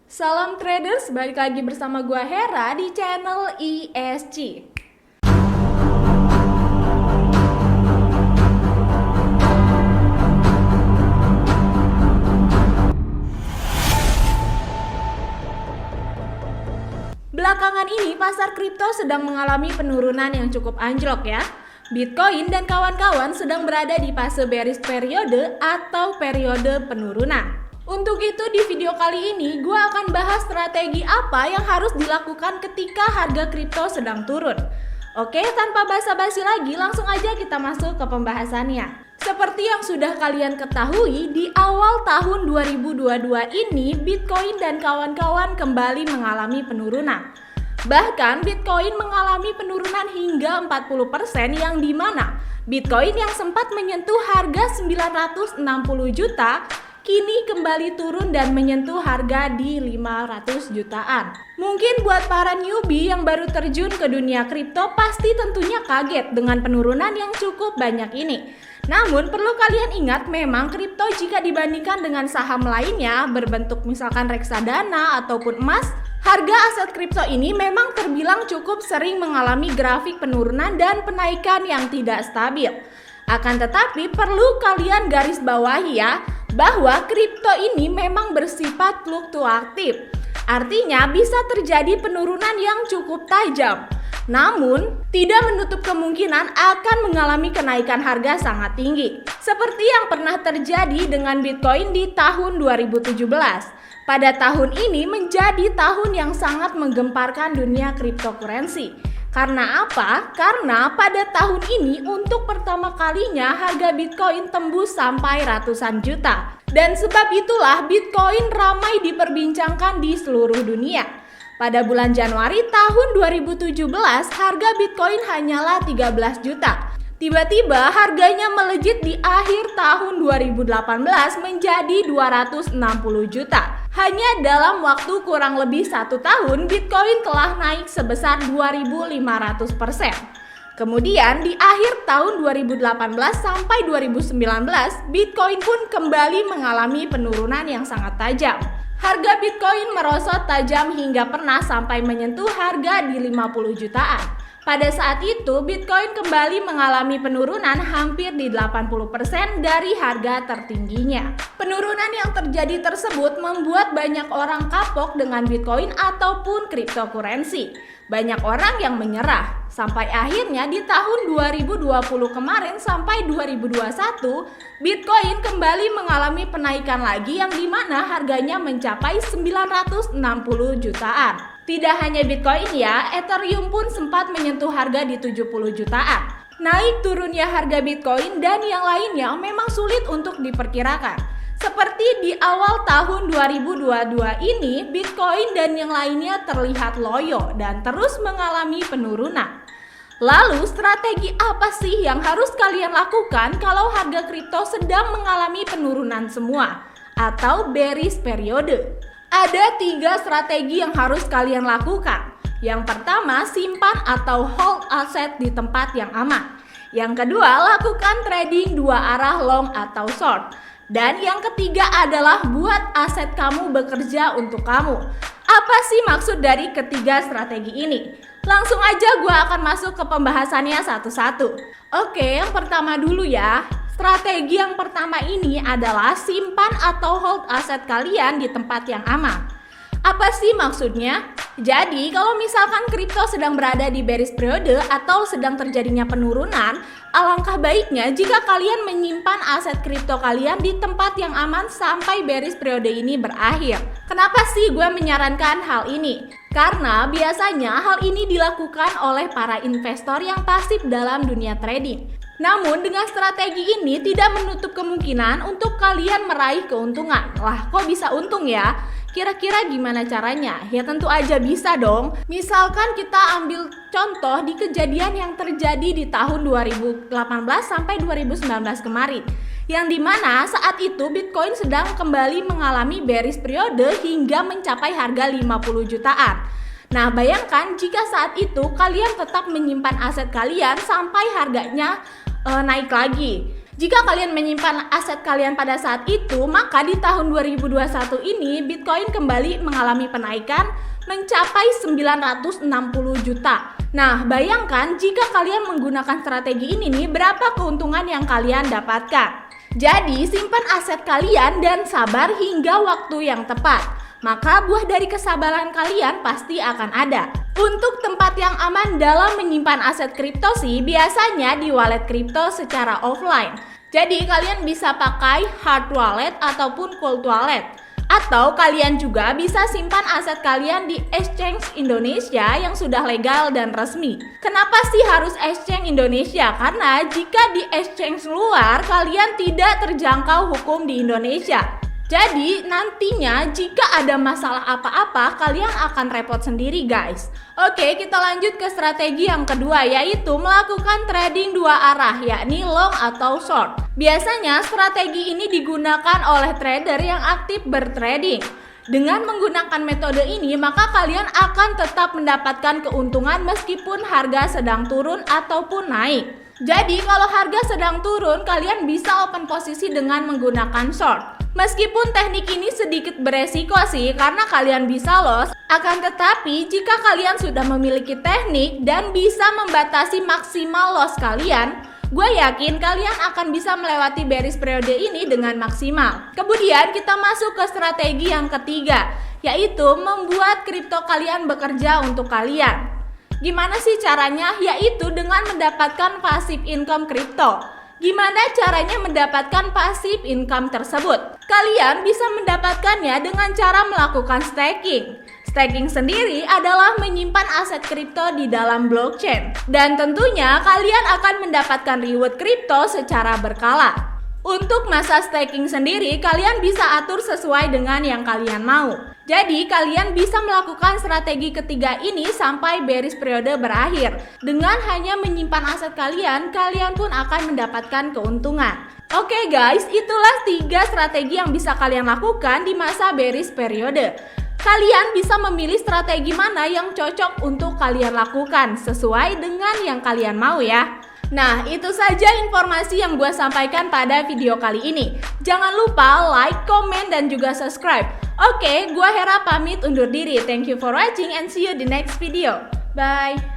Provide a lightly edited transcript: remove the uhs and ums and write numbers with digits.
Salam traders, balik lagi bersama gua Hera di channel ESG. Belakangan ini pasar kripto sedang mengalami penurunan yang cukup anjlok ya. Bitcoin dan kawan-kawan sedang berada di fase bearish periode atau periode penurunan. Untuk itu di video kali ini gue akan bahas strategi apa yang harus dilakukan ketika harga kripto sedang turun. Oke, tanpa basa-basi lagi langsung aja kita masuk ke pembahasannya. Seperti yang sudah kalian ketahui, di awal tahun 2022 ini Bitcoin dan kawan-kawan kembali mengalami penurunan. Bahkan Bitcoin mengalami penurunan hingga 40% yang dimana Bitcoin yang sempat menyentuh harga 960 juta kini kembali turun dan menyentuh harga di 500 jutaan. Mungkin buat para newbie yang baru terjun ke dunia kripto pasti tentunya kaget dengan penurunan yang cukup banyak ini. Namun perlu kalian ingat memang kripto jika dibandingkan dengan saham lainnya berbentuk misalkan reksadana ataupun emas, harga aset kripto ini memang terbilang cukup sering mengalami grafik penurunan dan penaikan yang tidak stabil. Akan tetapi perlu kalian garis bawahi ya, bahwa kripto ini memang bersifat fluktuatif. Artinya bisa terjadi penurunan yang cukup tajam. Namun, tidak menutup kemungkinan akan mengalami kenaikan harga sangat tinggi. Seperti yang pernah terjadi dengan Bitcoin di tahun 2017. Pada tahun ini menjadi tahun yang sangat menggemparkan dunia cryptocurrency. Karena apa? Karena pada tahun ini untuk pertama kalinya harga Bitcoin tembus sampai ratusan juta. Dan sebab itulah Bitcoin ramai diperbincangkan di seluruh dunia. Pada bulan Januari tahun 2017 harga Bitcoin hanyalah 13 juta. Tiba-tiba harganya melejit di akhir tahun 2018 menjadi 260 juta. Hanya dalam waktu kurang lebih 1 tahun, Bitcoin telah naik sebesar 2.500%. Kemudian di akhir tahun 2018 sampai 2019, Bitcoin pun kembali mengalami penurunan yang sangat tajam. Harga Bitcoin merosot tajam hingga pernah sampai menyentuh harga di 50 jutaan. Pada saat itu, Bitcoin kembali mengalami penurunan hampir di 80% dari harga tertingginya. Penurunan yang terjadi tersebut membuat banyak orang kapok dengan Bitcoin ataupun cryptocurrency. Banyak orang yang menyerah. Sampai akhirnya di tahun 2020 kemarin sampai 2021, Bitcoin kembali mengalami penaikan lagi yang dimana harganya mencapai 960 jutaan. Tidak hanya Bitcoin ya, Ethereum pun sempat menyentuh harga di 70 jutaan. Naik turunnya harga Bitcoin dan yang lainnya memang sulit untuk diperkirakan. Seperti di awal tahun 2022 ini, Bitcoin dan yang lainnya terlihat loyo dan terus mengalami penurunan. Lalu strategi apa sih yang harus kalian lakukan kalau harga kripto sedang mengalami penurunan semua atau bearish periode? Ada 3 strategi yang harus kalian lakukan. Yang pertama, simpan atau hold aset di tempat yang aman. Yang kedua, lakukan trading 2 arah long atau short. Dan yang ketiga adalah buat aset kamu bekerja untuk kamu. Apa sih maksud dari ketiga strategi ini? Langsung aja gue akan masuk ke pembahasannya satu-satu. Oke, yang pertama dulu ya. Strategi yang pertama ini adalah simpan atau hold aset kalian di tempat yang aman. Apa sih maksudnya? Jadi kalau misalkan kripto sedang berada di bearish periode atau sedang terjadinya penurunan, alangkah baiknya jika kalian menyimpan aset kripto kalian di tempat yang aman sampai bearish periode ini berakhir. Kenapa sih gue menyarankan hal ini? Karena biasanya hal ini dilakukan oleh para investor yang pasif dalam dunia trading. Namun dengan strategi ini tidak menutup kemungkinan untuk kalian meraih keuntungan. Lah kok bisa untung ya? Kira-kira gimana caranya? Ya tentu aja bisa dong. Misalkan kita ambil contoh di kejadian yang terjadi di tahun 2018 sampai 2019 kemarin. Yang dimana saat itu Bitcoin sedang kembali mengalami bearish periode hingga mencapai harga 50 jutaan. Nah bayangkan jika saat itu kalian tetap menyimpan aset kalian sampai harganya naik lagi. Jika kalian menyimpan aset kalian pada saat itu, maka di tahun 2021 ini Bitcoin kembali mengalami penaikan mencapai 960 juta. Nah, bayangkan jika kalian menggunakan strategi ini nih, berapa keuntungan yang kalian dapatkan. Jadi, simpan aset kalian dan sabar hingga waktu yang tepat. Maka buah dari kesabaran kalian pasti akan ada. Untuk tempat yang aman dalam menyimpan aset kripto sih, biasanya di wallet kripto secara offline. Jadi kalian bisa pakai hard wallet ataupun cold wallet. Atau kalian juga bisa simpan aset kalian di exchange Indonesia yang sudah legal dan resmi. Kenapa sih harus exchange Indonesia? Karena jika di exchange luar, kalian tidak terjangkau hukum di Indonesia. Jadi nantinya jika ada masalah apa-apa, kalian akan repot sendiri guys. Oke, kita lanjut ke strategi yang kedua, yaitu melakukan trading dua arah, yakni long atau short. Biasanya strategi ini digunakan oleh trader yang aktif bertrading. Dengan menggunakan metode ini, maka kalian akan tetap mendapatkan keuntungan meskipun harga sedang turun ataupun naik. Jadi kalau harga sedang turun, kalian bisa open posisi dengan menggunakan short. Meskipun teknik ini sedikit beresiko sih karena kalian bisa loss, akan tetapi jika kalian sudah memiliki teknik dan bisa membatasi maksimal loss kalian, gue yakin kalian akan bisa melewati bearish periode ini dengan maksimal. Kemudian kita masuk ke strategi yang ketiga, yaitu membuat kripto kalian bekerja untuk kalian. Gimana sih caranya? Yaitu dengan mendapatkan passive income kripto. Gimana caranya mendapatkan passive income tersebut? Kalian bisa mendapatkannya dengan cara melakukan staking. Staking sendiri adalah menyimpan aset kripto di dalam blockchain. Dan tentunya kalian akan mendapatkan reward kripto secara berkala. Untuk masa staking sendiri, kalian bisa atur sesuai dengan yang kalian mau. Jadi, kalian bisa melakukan strategi ketiga ini sampai bearish periode berakhir. Dengan hanya menyimpan aset kalian, kalian pun akan mendapatkan keuntungan. Oke guys, itulah 3 strategi yang bisa kalian lakukan di masa bearish periode. Kalian bisa memilih strategi mana yang cocok untuk kalian lakukan sesuai dengan yang kalian mau ya. Nah, itu saja informasi yang gue sampaikan pada video kali ini. Jangan lupa like, comment, dan juga subscribe. Oke, gue Hera pamit undur diri. Thank you for watching and see you di next video. Bye!